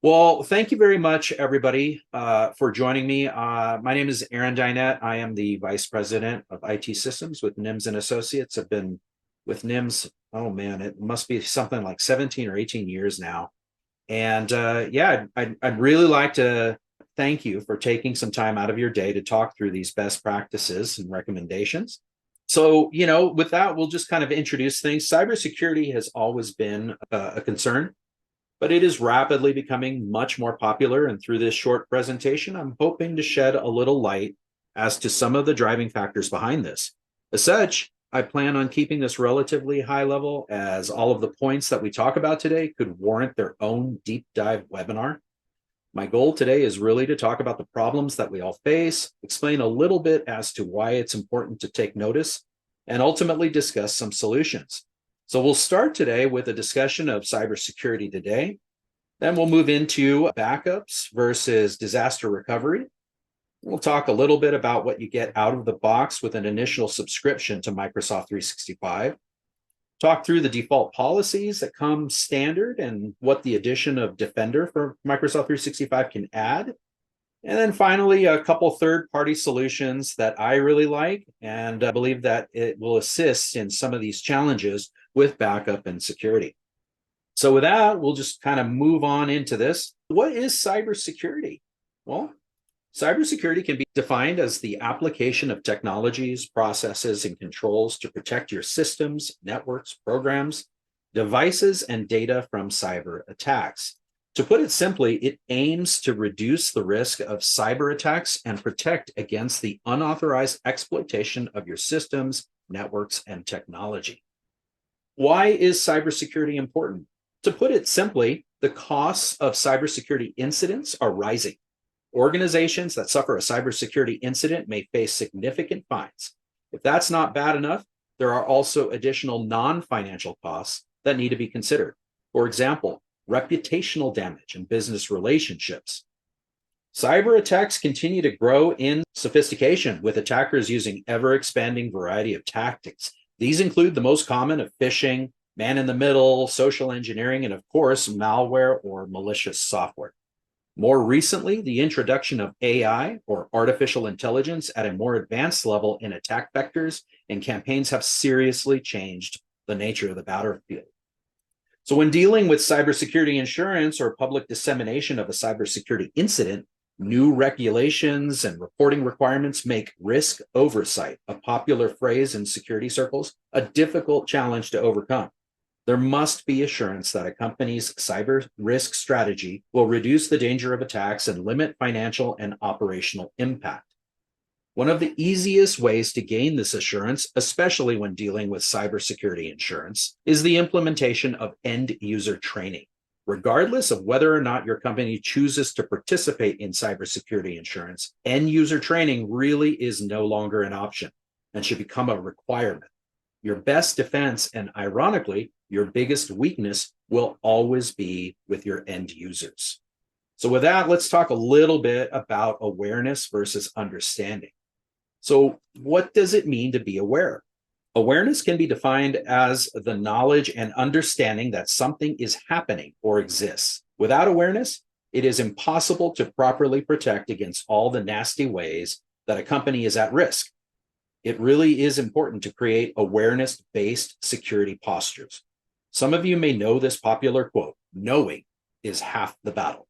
Well, thank you very much, everybody, for joining me. My name is Aaron Dinette. I am the Vice President of IT Systems with Nims and Associates. I've been with Nims, oh man, it must be something like 17 or 18 years now. And yeah, I'd really like to thank you for taking some time out of your day to talk through these best practices and recommendations. So, with that, we'll just kind of introduce things. Cybersecurity has always been a concern, but it is rapidly becoming much more popular. And through this short presentation, I'm hoping to shed a little light as to some of the driving factors behind this. As such, I plan on keeping this relatively high level, as all of the points that we talk about today could warrant their own deep dive webinar. My goal today is really to talk about the problems that we all face, explain a little bit as to why it's important to take notice, and ultimately discuss some solutions. So we'll start today with a discussion of cybersecurity today. Then we'll move into backups versus disaster recovery. We'll talk a little bit about what you get out of the box with an initial subscription to Microsoft 365. Talk through the default policies that come standard and what the addition of Defender for Microsoft 365 can add. And then finally, a couple third-party solutions that I really like, and I believe that it will assist in some of these challenges with backup and security. So with that, we'll just kind of move on into this. What is cybersecurity? Well, cybersecurity can be defined as the application of technologies, processes, and controls to protect your systems, networks, programs, devices, and data from cyber attacks. To put it simply, it aims to reduce the risk of cyber attacks and protect against the unauthorized exploitation of your systems, networks, and technology. Why is cybersecurity important? To put it simply, the costs of cybersecurity incidents are rising. Organizations that suffer a cybersecurity incident may face significant fines. If that's not bad enough, there are also additional non-financial costs that need to be considered. For example, reputational damage and business relationships. Cyber attacks continue to grow in sophistication, with attackers using ever-expanding variety of tactics. These include the most common of phishing, man-in-the-middle, social engineering, and of course, malware or malicious software. More recently, the introduction of AI, or artificial intelligence, at a more advanced level in attack vectors and campaigns have seriously changed the nature of the battlefield. So when dealing with cybersecurity insurance or public dissemination of a cybersecurity incident, new regulations and reporting requirements make risk oversight, a popular phrase in security circles, a difficult challenge to overcome. There must be assurance that a company's cyber risk strategy will reduce the danger of attacks and limit financial and operational impact. One of the easiest ways to gain this assurance, especially when dealing with cybersecurity insurance, is the implementation of end-user training. Regardless of whether or not your company chooses to participate in cybersecurity insurance, end-user training really is no longer an option and should become a requirement. Your best defense, and ironically, your biggest weakness, will always be with your end users. So with that, let's talk a little bit about awareness versus understanding. So what does it mean to be aware? Awareness can be defined as the knowledge and understanding that something is happening or exists. Without awareness, it is impossible to properly protect against all the nasty ways that a company is at risk. It really is important to create awareness-based security postures. Some of you may know this popular quote, "Knowing is half the battle."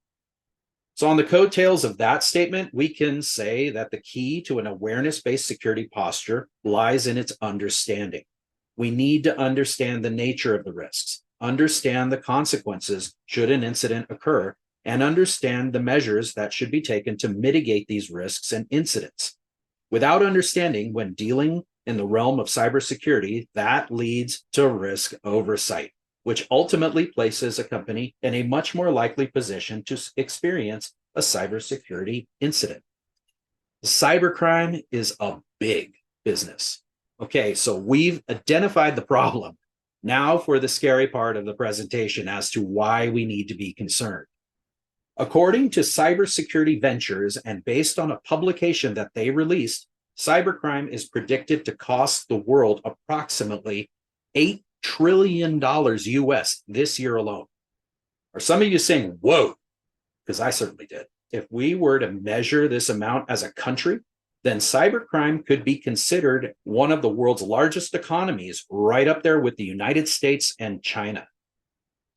So on the coattails of that statement, we can say that the key to an awareness-based security posture lies in its understanding. We need to understand the nature of the risks, understand the consequences should an incident occur, and understand the measures that should be taken to mitigate these risks and incidents. Without understanding, when dealing in the realm of cybersecurity, that leads to risk oversight, which ultimately places a company in a much more likely position to experience a cybersecurity incident. Cybercrime is a big business. Okay, so we've identified the problem. Now for the scary part of the presentation as to why we need to be concerned. According to Cybersecurity Ventures, and based on a publication that they released, Cybercrime is predicted to cost the world approximately $8 trillion US this year alone. Are some of you saying, whoa? Because I certainly did. If we were to measure this amount as a country, then cybercrime could be considered one of the world's largest economies, right up there with the United States and China.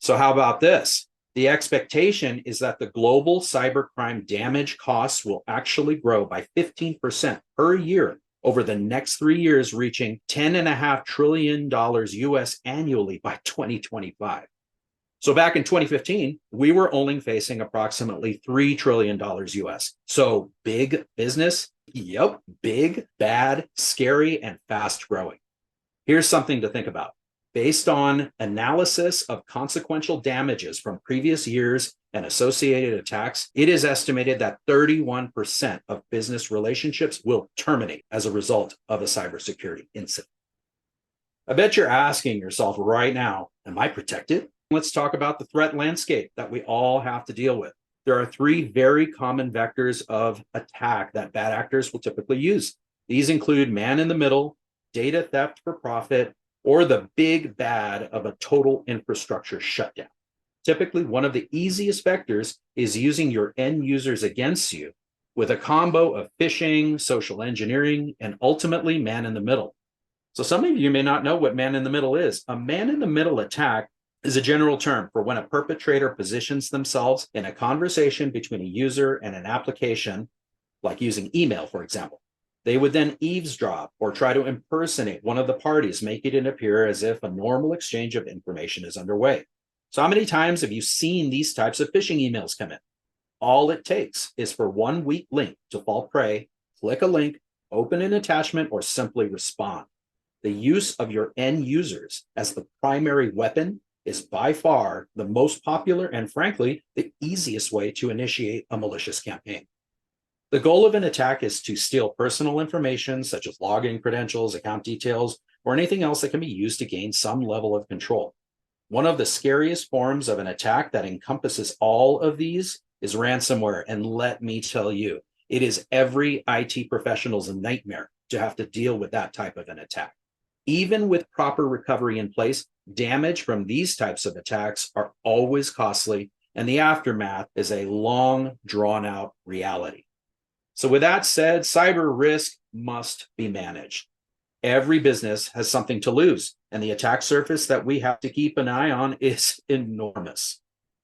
So how about this? The expectation is that the global cybercrime damage costs will actually grow by 15% per year over the next 3 years, reaching $10.5 trillion US annually by 2025. So back in 2015, we were only facing approximately $3 trillion US. So big business, yep, big, bad, scary, and fast growing. Here's something to think about. Based on analysis of consequential damages from previous years and associated attacks, it is estimated that 31% of business relationships will terminate as a result of a cybersecurity incident. I bet you're asking yourself right now, am I protected? Let's talk about the threat landscape that we all have to deal with. There are 3 very common vectors of attack that bad actors will typically use. These include man in the middle, data theft for profit, or the big bad of a total infrastructure shutdown. Typically, one of the easiest vectors is using your end users against you with a combo of phishing, social engineering, and ultimately man in the middle. So some of you may not know what man in the middle is. A man in the middle attack is a general term for when a perpetrator positions themselves in a conversation between a user and an application, like using email, for example. They would then eavesdrop or try to impersonate one of the parties, making it appear as if a normal exchange of information is underway. So how many times have you seen these types of phishing emails come in? All it takes is for one weak link to fall prey, click a link, open an attachment, or simply respond. The use of your end users as the primary weapon is by far the most popular and, frankly, the easiest way to initiate a malicious campaign. The goal of an attack is to steal personal information such as login credentials, account details, or anything else that can be used to gain some level of control. One of the scariest forms of an attack that encompasses all of these is ransomware. And let me tell you, it is every IT professional's nightmare to have to deal with that type of an attack. Even with proper recovery in place, damage from these types of attacks are always costly, and the aftermath is a long, drawn-out reality. So with that said, cyber risk must be managed. Every business has something to lose, and the attack surface that we have to keep an eye on is enormous.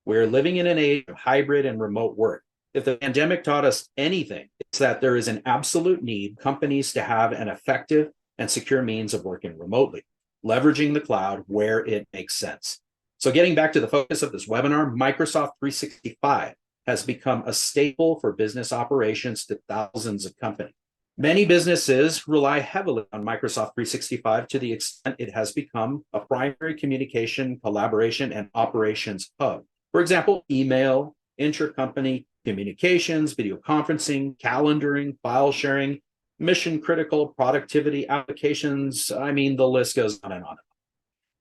We're living in an age of hybrid and remote work. If the pandemic taught us anything, it's that there is an absolute need for companies to have an effective and secure means of working remotely, leveraging the cloud where it makes sense. So getting back to the focus of this webinar, Microsoft 365 has become a staple for business operations to thousands of companies. Many businesses rely heavily on Microsoft 365 to the extent it has become a primary communication, collaboration, and operations hub. For example, email, intercompany communications, video conferencing, calendaring, file sharing, mission-critical productivity applications. I mean, the list goes on and on.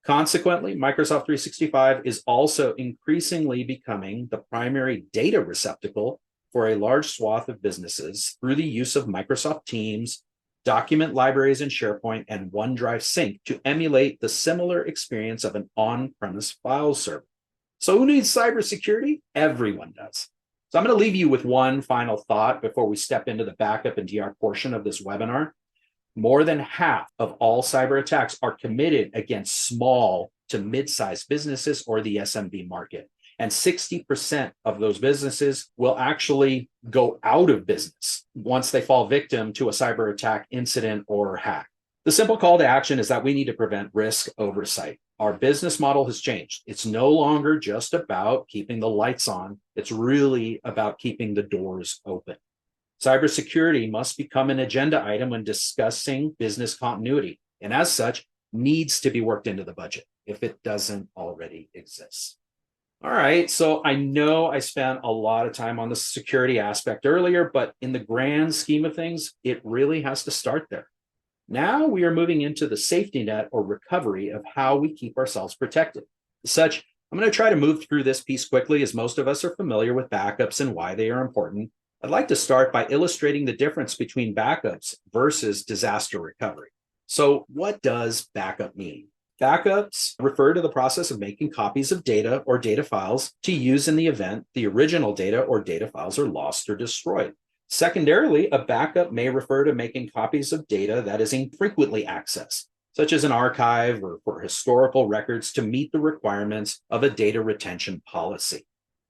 Consequently, Microsoft 365 is also increasingly becoming the primary data receptacle for a large swath of businesses through the use of Microsoft Teams, document libraries in SharePoint, and OneDrive Sync to emulate the similar experience of an on-premise file server. So who needs cybersecurity? Everyone does. So I'm going to leave you with one final thought before we step into the backup and DR portion of this webinar. More than half of all cyber attacks are committed against small to mid-sized businesses or the SMB market. And 60% of those businesses will actually go out of business once they fall victim to a cyber attack incident or hack. The simple call to action is that we need to prevent risk oversight. Our business model has changed. It's no longer just about keeping the lights on. It's really about keeping the doors open. Cybersecurity must become an agenda item when discussing business continuity, and as such, needs to be worked into the budget if it doesn't already exist. All right, so I know I spent a lot of time on the security aspect earlier, but in the grand scheme of things, it really has to start there. Now we are moving into the safety net or recovery of how we keep ourselves protected. As such, I'm going to try to move through this piece quickly, as most of us are familiar with backups and why they are important. I'd like to start by illustrating the difference between backups versus disaster recovery. So, what does backup mean? Backups refer to the process of making copies of data or data files to use in the event the original data or data files are lost or destroyed. Secondarily, a backup may refer to making copies of data that is infrequently accessed, such as an archive or for historical records to meet the requirements of a data retention policy.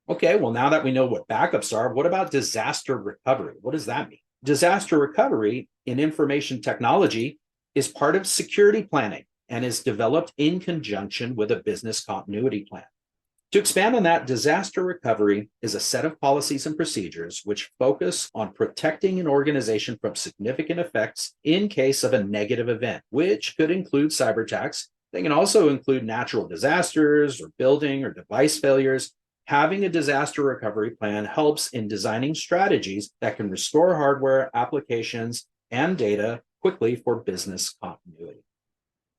Okay, well, now that we know what backups are, what about disaster recovery? What does that mean? Disaster recovery in information technology is part of security planning and is developed in conjunction with a business continuity plan. To expand on that, disaster recovery is a set of policies and procedures which focus on protecting an organization from significant effects in case of a negative event, which could include cyber attacks. They can also include natural disasters or building or device failures. Having a disaster recovery plan helps in designing strategies that can restore hardware, applications, and data quickly for business continuity.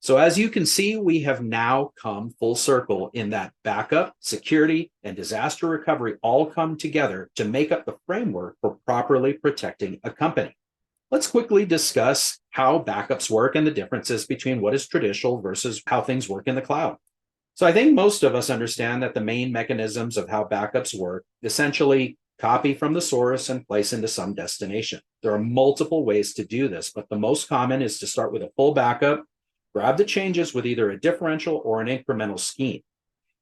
So as you can see, we have now come full circle in that backup, security, and disaster recovery all come together to make up the framework for properly protecting a company. Let's quickly discuss how backups work and the differences between what is traditional versus how things work in the cloud. So I think most of us understand that the main mechanisms of how backups work essentially copy from the source and place into some destination. There are multiple ways to do this, but the most common is to start with a full backup, grab the changes with either a differential or an incremental scheme.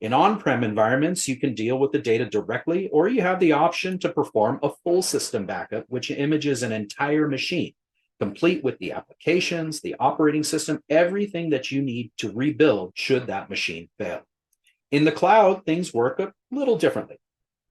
In on-prem environments, you can deal with the data directly, or you have the option to perform a full system backup, which images an entire machine, complete with the applications, the operating system, everything that you need to rebuild should that machine fail. In the cloud, things work a little differently.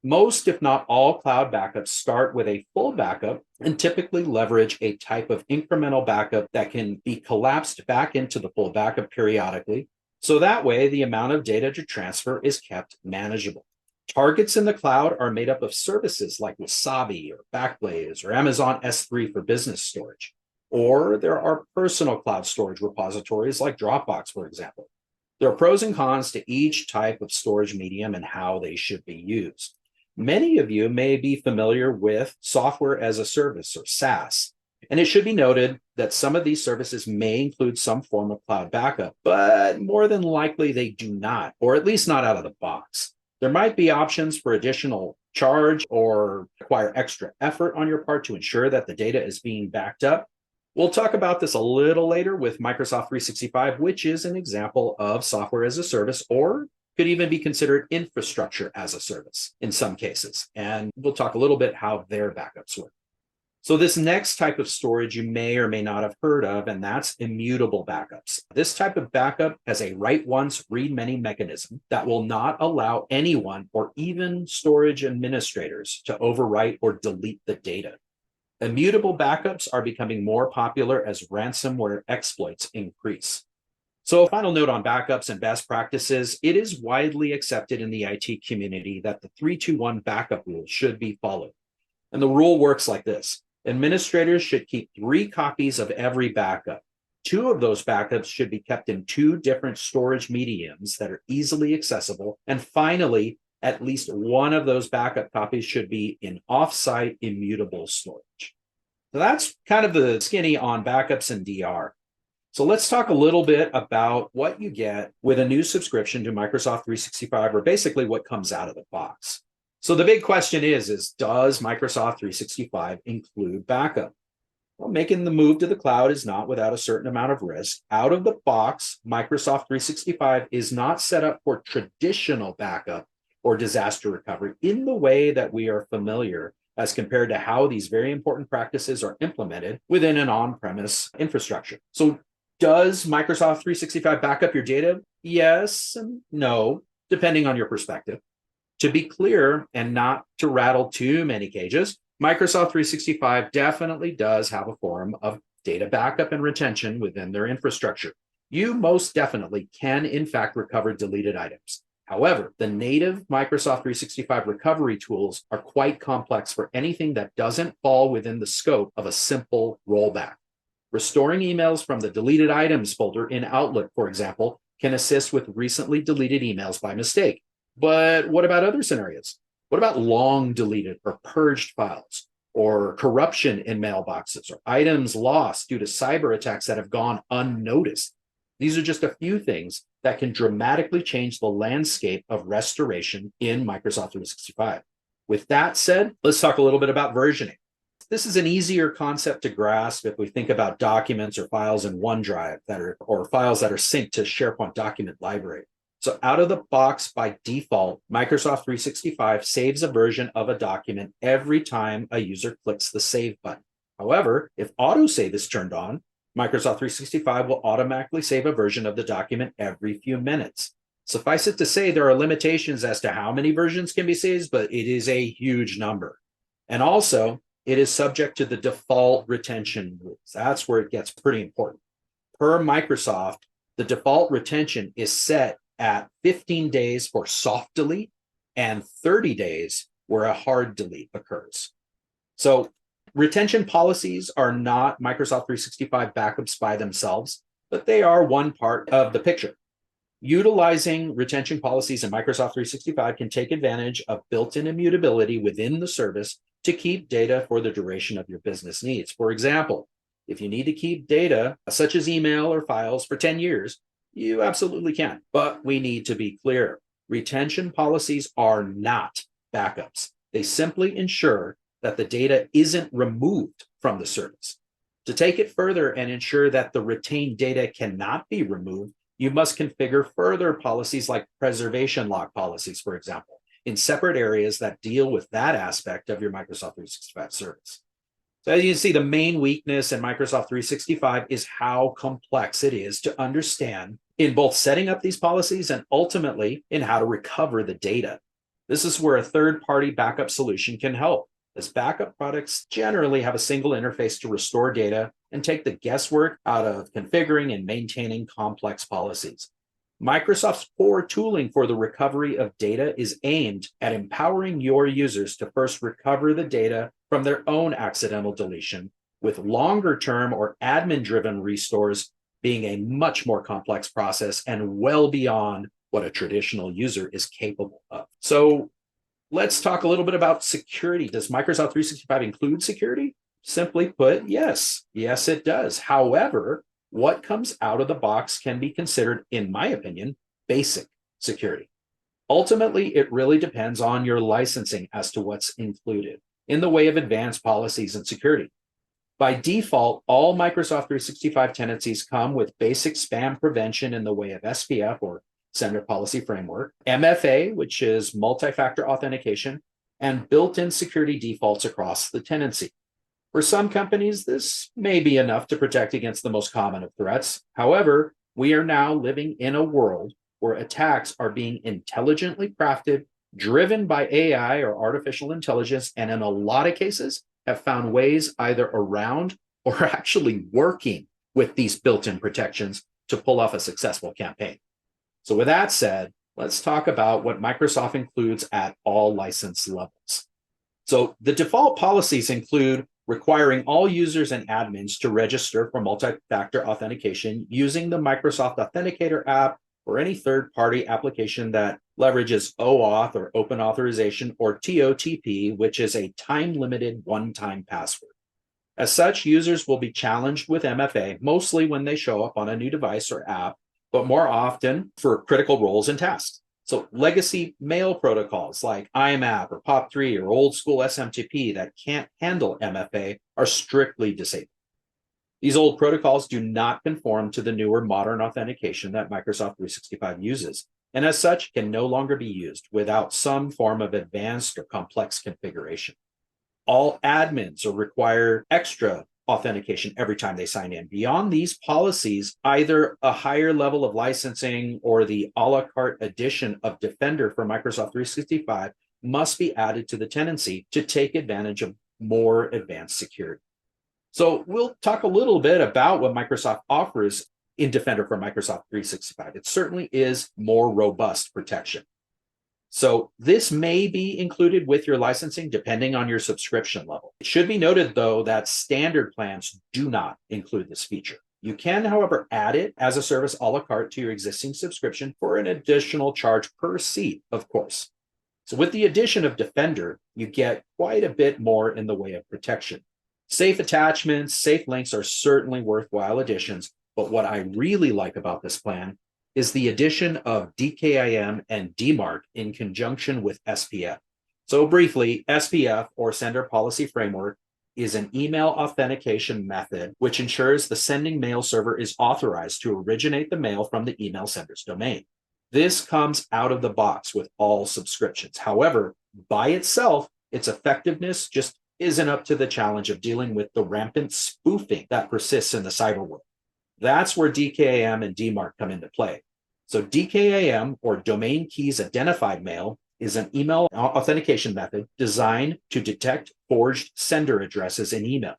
Most, if not all, cloud backups start with a full backup and typically leverage a type of incremental backup that can be collapsed back into the full backup periodically. So that way, the amount of data to transfer is kept manageable. Targets in the cloud are made up of services like Wasabi or Backblaze or Amazon S3 for business storage. Or there are personal cloud storage repositories like Dropbox, for example. There are pros and cons to each type of storage medium and how they should be used. Many of you may be familiar with software as a service or SaaS. And it should be noted that some of these services may include some form of cloud backup, but more than likely they do not, or at least not out of the box. There might be options for additional charge or require extra effort on your part to ensure that the data is being backed up. We'll talk about this a little later with Microsoft 365, which is an example of software as a service, or could even be considered infrastructure as a service in some cases. And we'll talk a little bit how their backups work. So this next type of storage you may or may not have heard of, and that's immutable backups. This type of backup has a write once, read many mechanism that will not allow anyone or even storage administrators to overwrite or delete the data. Immutable backups are becoming more popular as ransomware exploits increase. So a final note on backups and best practices, it is widely accepted in the IT community that the 3-2-1 backup rule should be followed. And the rule works like this. Administrators should keep 3 copies of every backup. 2 of those backups should be kept in 2 different storage mediums that are easily accessible. And finally, at least 1 of those backup copies should be in offsite immutable storage. So that's kind of the skinny on backups and DR. So let's talk a little bit about what you get with a new subscription to Microsoft 365, or basically what comes out of the box. So the big question is does Microsoft 365 include backup? Well, making the move to the cloud is not without a certain amount of risk. Out of the box, Microsoft 365 is not set up for traditional backup or disaster recovery in the way that we are familiar as compared to how these very important practices are implemented within an on-premise infrastructure. So does Microsoft 365 back up your data? Yes and no, depending on your perspective. To be clear and not to rattle too many cages, Microsoft 365 definitely does have a form of data backup and retention within their infrastructure. You most definitely can, in fact, recover deleted items. However, the native Microsoft 365 recovery tools are quite complex for anything that doesn't fall within the scope of a simple rollback. Restoring emails from the deleted items folder in Outlook, for example, can assist with recently deleted emails by mistake. But what about other scenarios? What about long deleted or purged files? or corruption in mailboxes, or items lost due to cyber attacks that have gone unnoticed. These are just a few things that can dramatically change the landscape of restoration in Microsoft 365. With that said, let's talk a little bit about versioning. This is an easier concept to grasp if we think about documents or files in OneDrive or files that are synced to SharePoint document library. So out of the box, by default, Microsoft 365 saves a version of a document every time a user clicks the save button. However, if autosave is turned on, Microsoft 365 will automatically save a version of the document every few minutes. Suffice it to say, there are limitations as to how many versions can be saved, but it is a huge number. And also, it is subject to the default retention rules. That's where it gets pretty important. Per Microsoft, the default retention is set at 15 days for soft delete and 30 days where a hard delete occurs. So retention policies are not Microsoft 365 backups by themselves, but they are one part of the picture. Utilizing retention policies in Microsoft 365 can take advantage of built-in immutability within the service to keep data for the duration of your business needs. For example, if you need to keep data such as email or files for 10 years, you absolutely can. But we need to be clear. Retention policies are not backups. They simply ensure that the data isn't removed from the service. To take it further and ensure that the retained data cannot be removed, you must configure further policies like preservation lock policies, for example, in separate areas that deal with that aspect of your Microsoft 365 service. So as you can see, the main weakness in Microsoft 365 is how complex it is to understand in both setting up these policies and ultimately in how to recover the data. This is where a third-party backup solution can help, as backup products generally have a single interface to restore data and take the guesswork out of configuring and maintaining complex policies. Microsoft's core tooling for the recovery of data is aimed at empowering your users to first recover the data from their own accidental deletion, with longer-term or admin-driven restores being a much more complex process and well beyond what a traditional user is capable of. So let's talk a little bit about security. Does Microsoft 365 include security? Simply put, yes. Yes, it does. However, what comes out of the box can be considered, in my opinion, basic security. Ultimately, it really depends on your licensing as to what's included in the way of advanced policies and security. By default, all Microsoft 365 tenancies come with basic spam prevention in the way of SPF, or Standard Policy Framework, MFA, which is multi-factor authentication, and built-in security defaults across the tenancy. For some companies, this may be enough to protect against the most common of threats. However, we are now living in a world where attacks are being intelligently crafted, driven by AI or artificial intelligence, and in a lot of cases have found ways either around or actually working with these built-in protections to pull off a successful campaign. So with that said, let's talk about what Microsoft includes at all license levels. So the default policies include requiring all users and admins to register for multi-factor authentication using the Microsoft Authenticator app or any third-party application that leverages OAuth or Open Authorization or TOTP, which is a time-limited one-time password. As such, users will be challenged with MFA, mostly when they show up on a new device or app, but more often for critical roles and tasks. So legacy mail protocols like IMAP or POP3 or old school SMTP that can't handle MFA are strictly disabled. These old protocols do not conform to the newer modern authentication that Microsoft 365 uses, and as such can no longer be used without some form of advanced or complex configuration. All admins will require extra authentication every time they sign in. Beyond these policies, either a higher level of licensing or the a la carte edition of Defender for Microsoft 365 must be added to the tenancy to take advantage of more advanced security. So we'll talk a little bit about what Microsoft offers in Defender for Microsoft 365. It certainly is more robust protection. So this may be included with your licensing depending on your subscription level. It should be noted, though, that standard plans do not include this feature. You can, however, add it as a service a la carte to your existing subscription for an additional charge per seat, of course. So with the addition of Defender, you get quite a bit more in the way of protection. Safe attachments, safe links are certainly worthwhile additions, but what I really like about this plan is the addition of DKIM and DMARC in conjunction with SPF. So briefly, SPF, or Sender Policy Framework, is an email authentication method which ensures the sending mail server is authorized to originate the mail from the email sender's domain. This comes out of the box with all subscriptions. However, by itself, its effectiveness just isn't up to the challenge of dealing with the rampant spoofing that persists in the cyber world. That's where DKIM and DMARC come into play. So DKIM, or Domain Keys Identified Mail, is an email authentication method designed to detect forged sender addresses in email.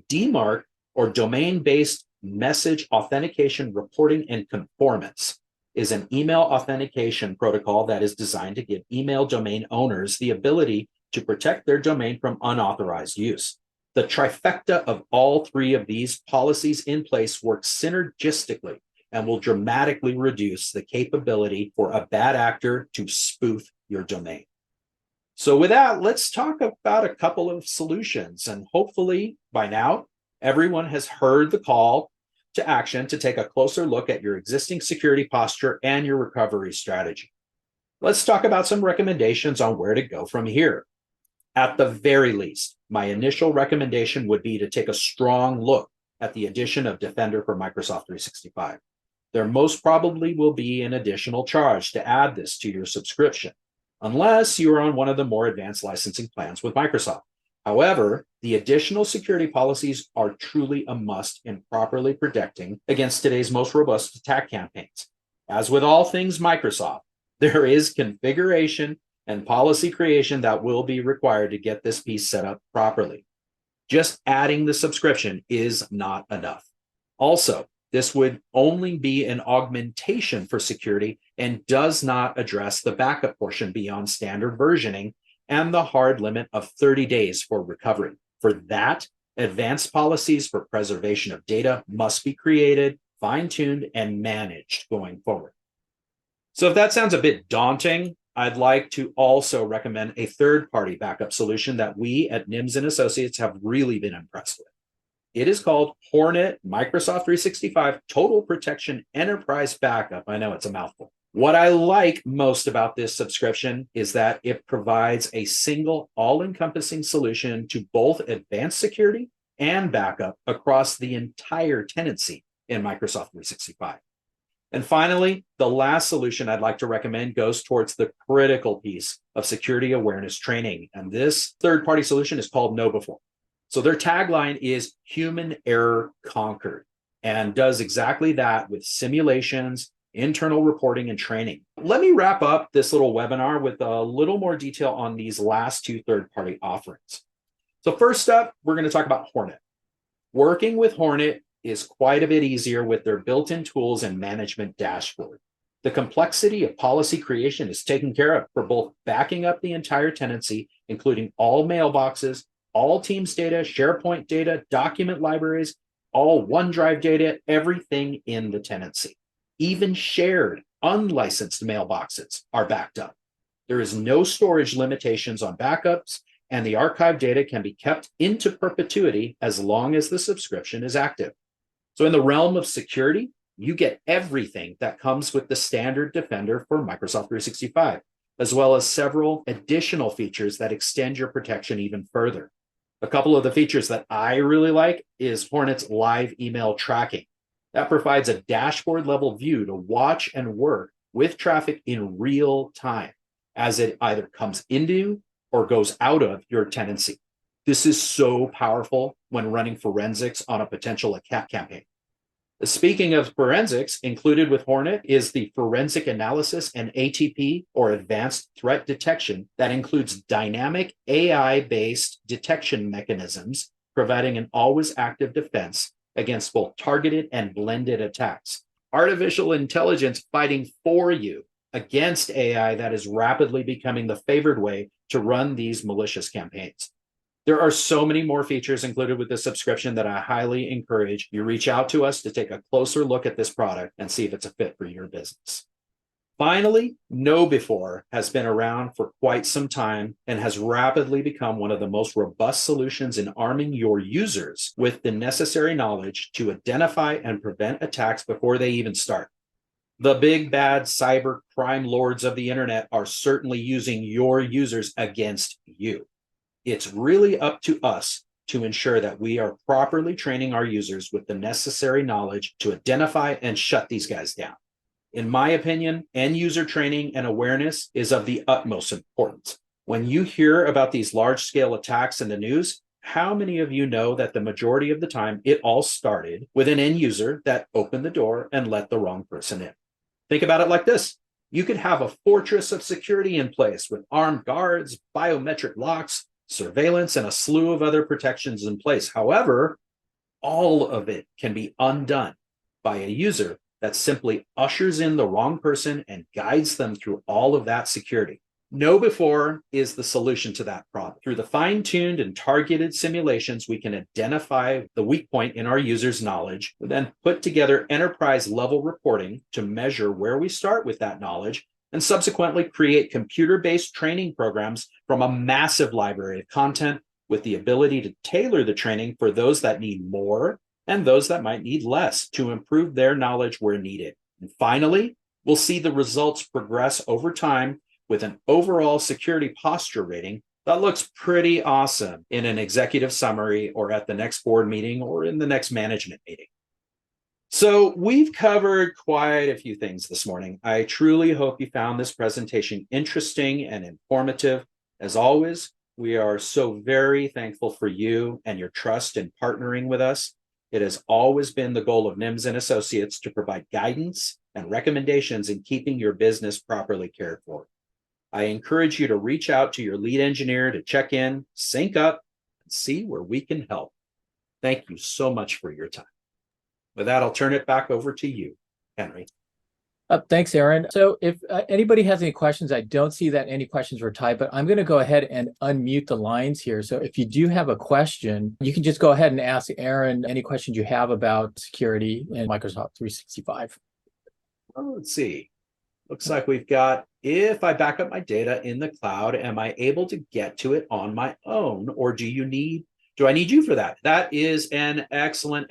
DMARC, or Domain-Based Message Authentication Reporting and Conformance, is an email authentication protocol that is designed to give email domain owners the ability to protect their domain from unauthorized use. The trifecta of all three of these policies in place works synergistically and will dramatically reduce the capability for a bad actor to spoof your domain. So with that, let's talk about a couple of solutions. And hopefully by now, everyone has heard the call to action to take a closer look at your existing security posture and your recovery strategy. Let's talk about some recommendations on where to go from here. At the very least, my initial recommendation would be to take a strong look at the addition of Defender for Microsoft 365. There most probably will be an additional charge to add this to your subscription, unless you are on one of the more advanced licensing plans with Microsoft. However, the additional security policies are truly a must in properly protecting against today's most robust attack campaigns. As with all things Microsoft, there is configuration and policy creation that will be required to get this piece set up properly. Just adding the subscription is not enough. Also, this would only be an augmentation for security and does not address the backup portion beyond standard versioning and the hard limit of 30 days for recovery. For that, advanced policies for preservation of data must be created, fine-tuned, and managed going forward. So if that sounds a bit daunting, I'd like to also recommend a third-party backup solution that we at Nims and Associates have really been impressed with. It is called Hornet Microsoft 365 Total Protection Enterprise Backup. I know it's a mouthful. What I like most about this subscription is that it provides a single all-encompassing solution to both advanced security and backup across the entire tenancy in Microsoft 365. And finally, the last solution I'd like to recommend goes towards the critical piece of security awareness training. And this third-party solution is called KnowBe4. So their tagline is human error conquered, and does exactly that with simulations, internal reporting, and training. Let me wrap up this little webinar with a little more detail on these last two third-party offerings. So first up, we're going to talk about Hornet. Working with Hornet is quite a bit easier with their built-in tools and management dashboard. The complexity of policy creation is taken care of for both backing up the entire tenancy, including all mailboxes, all Teams data, SharePoint data, document libraries, all OneDrive data, everything in the tenancy. Even shared, unlicensed mailboxes are backed up. There is no storage limitations on backups, and the archive data can be kept into perpetuity as long as the subscription is active. So in the realm of security, you get everything that comes with the standard Defender for Microsoft 365, as well as several additional features that extend your protection even further. A couple of the features that I really like is Hornet's live email tracking. That provides a dashboard level view to watch and work with traffic in real time as it either comes into or goes out of your tenancy. This is so powerful when running forensics on a potential attack campaign. Speaking of forensics, included with Hornet is the forensic analysis and ATP, or advanced threat detection, that includes dynamic AI-based detection mechanisms, providing an always active defense against both targeted and blended attacks. Artificial intelligence fighting for you against AI that is rapidly becoming the favored way to run these malicious campaigns. There are so many more features included with this subscription that I highly encourage you reach out to us to take a closer look at this product and see if it's a fit for your business. Finally, Know Before has been around for quite some time and has rapidly become one of the most robust solutions in arming your users with the necessary knowledge to identify and prevent attacks before they even start. The big bad cyber crime lords of the internet are certainly using your users against you. It's really up to us to ensure that we are properly training our users with the necessary knowledge to identify and shut these guys down. In my opinion, end user training and awareness is of the utmost importance. When you hear about these large scale attacks in the news, how many of you know that the majority of the time it all started with an end user that opened the door and let the wrong person in? Think about it like this. You could have a fortress of security in place with armed guards, biometric locks, surveillance, and a slew of other protections in place. However, all of it can be undone by a user that simply ushers in the wrong person and guides them through all of that security. Know Before is the solution to that problem. Through the fine-tuned and targeted simulations, we can identify the weak point in our users' knowledge, then put together enterprise-level reporting to measure where we start with that knowledge, and subsequently create computer-based training programs from a massive library of content with the ability to tailor the training for those that need more and those that might need less to improve their knowledge where needed. And finally, we'll see the results progress over time with an overall security posture rating that looks pretty awesome in an executive summary or at the next board meeting or in the next management meeting. So we've covered quite a few things this morning. I truly hope you found this presentation interesting and informative. As always, we are so very thankful for you and your trust in partnering with us. It has always been the goal of Nims and Associates to provide guidance and recommendations in keeping your business properly cared for. I encourage you to reach out to your lead engineer to check in, sync up, and see where we can help. Thank you so much for your time. With that, I'll turn it back over to you, Henry. Thanks, Aaron. So if anybody has any questions, I don't see that any questions were typed, but I'm going to go ahead and unmute the lines here. So if you do have a question, you can just go ahead and ask Aaron any questions you have about security in Microsoft 365. Well, let's see. Looks like we've got, if I back up my data in the cloud, am I able to get to it on my own, or do I need you for that? That is an excellent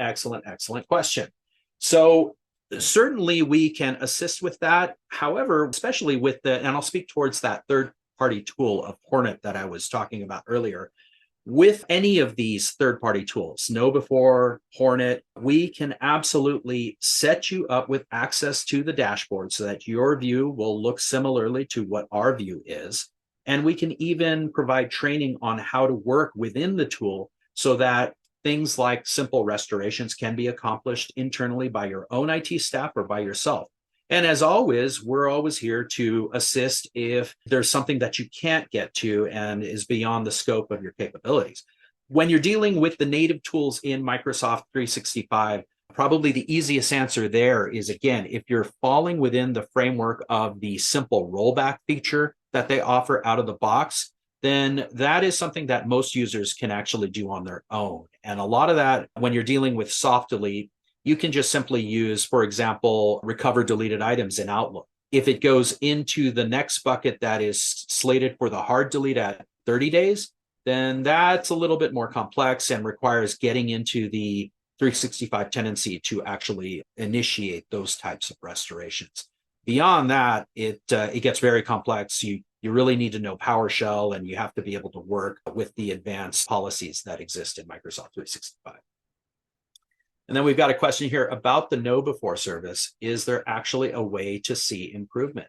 question. So certainly we can assist with that. However, especially with and I'll speak towards that third-party tool of Hornet that I was talking about earlier. With any of these third-party tools, Know Before, Hornet, we can absolutely set you up with access to the dashboard so that your view will look similarly to what our view is. And we can even provide training on how to work within the tool so that things like simple restorations can be accomplished internally by your own IT staff or by yourself. And as always, we're always here to assist if there's something that you can't get to and is beyond the scope of your capabilities. When you're dealing with the native tools in Microsoft 365, probably the easiest answer there is, again, if you're falling within the framework of the simple rollback feature that they offer out of the box, then that is something that most users can actually do on their own. And a lot of that, when you're dealing with soft delete, you can just simply use, for example, recover deleted items in Outlook. If it goes into the next bucket that is slated for the hard delete at 30 days, then that's a little bit more complex and requires getting into the 365 tenancy to actually initiate those types of restorations. Beyond that, it gets very complex. You really need to know PowerShell, and you have to be able to work with the advanced policies that exist in Microsoft 365. And then we've got a question here about the Know Before service. Is there actually a way to see improvement?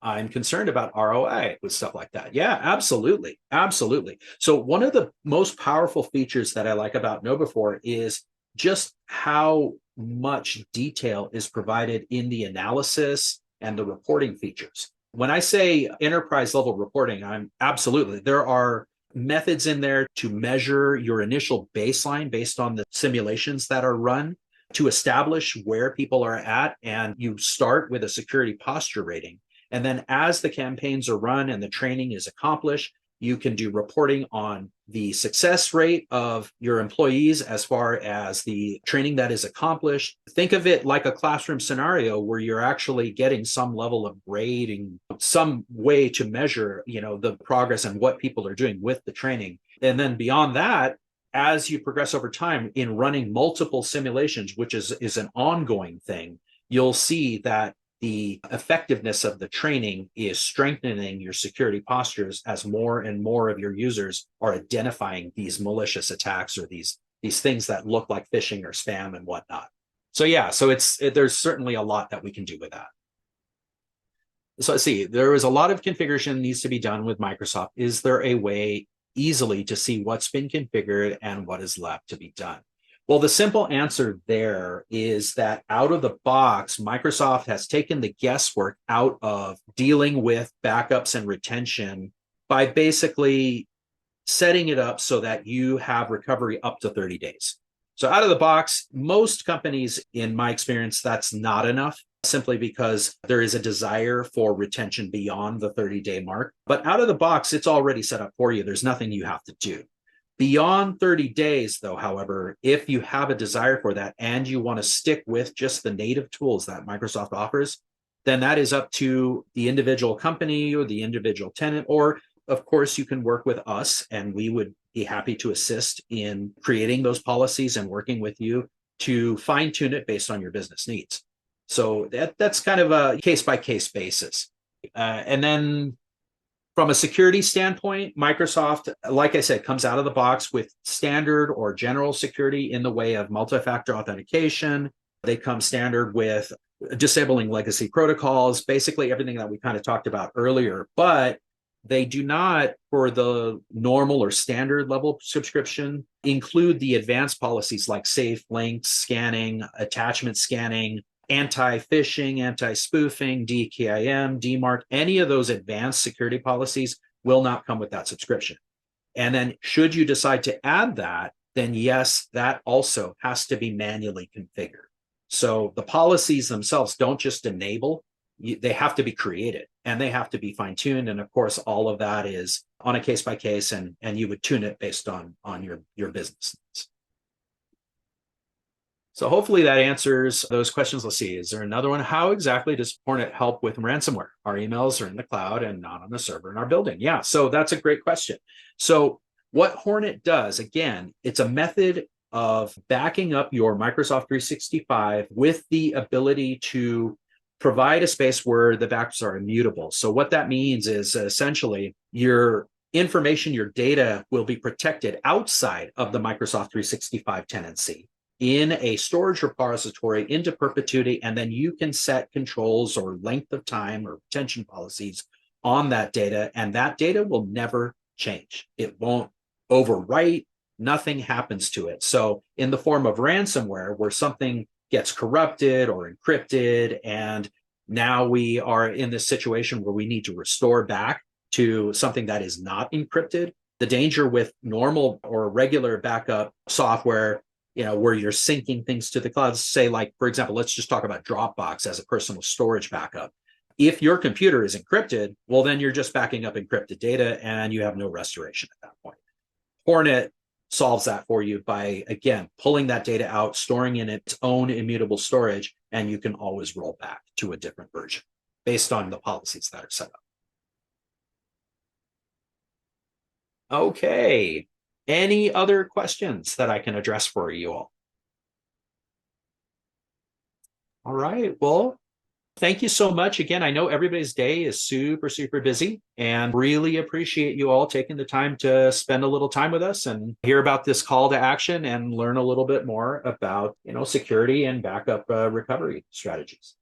I'm concerned about ROI with stuff like that. Yeah, absolutely. Absolutely. So one of the most powerful features that I like about Know Before is just how much detail is provided in the analysis and the reporting features. When I say enterprise level reporting, there are methods in there to measure your initial baseline based on the simulations that are run to establish where people are at. And you start with a security posture rating. And then as the campaigns are run and the training is accomplished, You can do reporting on the success rate of your employees as far as the training that is accomplished. Think of it like a classroom scenario where you're actually getting some level of grading, some way to measure, the progress and what people are doing with the training. And then beyond that, as you progress over time in running multiple simulations, which is an ongoing thing, you'll see that the effectiveness of the training is strengthening your security postures as more and more of your users are identifying these malicious attacks or these things that look like phishing or spam and whatnot. So yeah, so there's certainly a lot that we can do with that. So let's see, there is a lot of configuration needs to be done with Microsoft. Is there a way easily to see what's been configured and what is left to be done? Well, the simple answer there is that out of the box, Microsoft has taken the guesswork out of dealing with backups and retention by basically setting it up so that you have recovery up to 30 days. So out of the box, most companies, in my experience, that's not enough, simply because there is a desire for retention beyond the 30-day mark. But out of the box, it's already set up for you. There's nothing you have to do. Beyond 30 days, though, however, if you have a desire for that and you want to stick with just the native tools that Microsoft offers, then that is up to the individual company or the individual tenant. Or, of course, you can work with us and we would be happy to assist in creating those policies and working with you to fine tune it based on your business needs. So that's kind of a case-by-case basis. And then from a security standpoint, Microsoft, like I said, comes out of the box with standard or general security in the way of multi-factor authentication. They come standard with disabling legacy protocols, basically everything that we kind of talked about earlier. But they do not, for the normal or standard level subscription, include the advanced policies like safe links scanning, attachment scanning, anti-phishing, anti-spoofing, DKIM, DMARC. Any of those advanced security policies will not come with that subscription. And then should you decide to add that, then yes, that also has to be manually configured. So the policies themselves don't just enable, they have to be created and they have to be fine-tuned. And of course, all of that is on a case-by-case, and you would tune it based on your business needs. So hopefully that answers those questions. Let's see, is there another one? How exactly does Hornet help with ransomware? Our emails are in the cloud and not on the server in our building. Yeah, so that's a great question. So what Hornet does, again, it's a method of backing up your Microsoft 365 with the ability to provide a space where the backups are immutable. So what that means is essentially your information, your data will be protected outside of the Microsoft 365 tenancy in a storage repository into perpetuity, and then you can set controls or length of time or retention policies on that data, and that data will never change. It won't overwrite, nothing happens to it. So in the form of ransomware, where something gets corrupted or encrypted, and now we are in this situation where we need to restore back to something that is not encrypted, the danger with normal or regular backup software, where you're syncing things to the cloud, say, like, for example, let's just talk about Dropbox as a personal storage backup. If your computer is encrypted, well, then you're just backing up encrypted data and you have no restoration at that point. Hornet solves that for you by, again, pulling that data out, storing in its own immutable storage, and you can always roll back to a different version based on the policies that are set up. Okay. Any other questions that I can address for you all? All right. Well, thank you so much. Again, I know everybody's day is super, super busy, and really appreciate you all taking the time to spend a little time with us and hear about this call to action and learn a little bit more about, security and backup recovery strategies.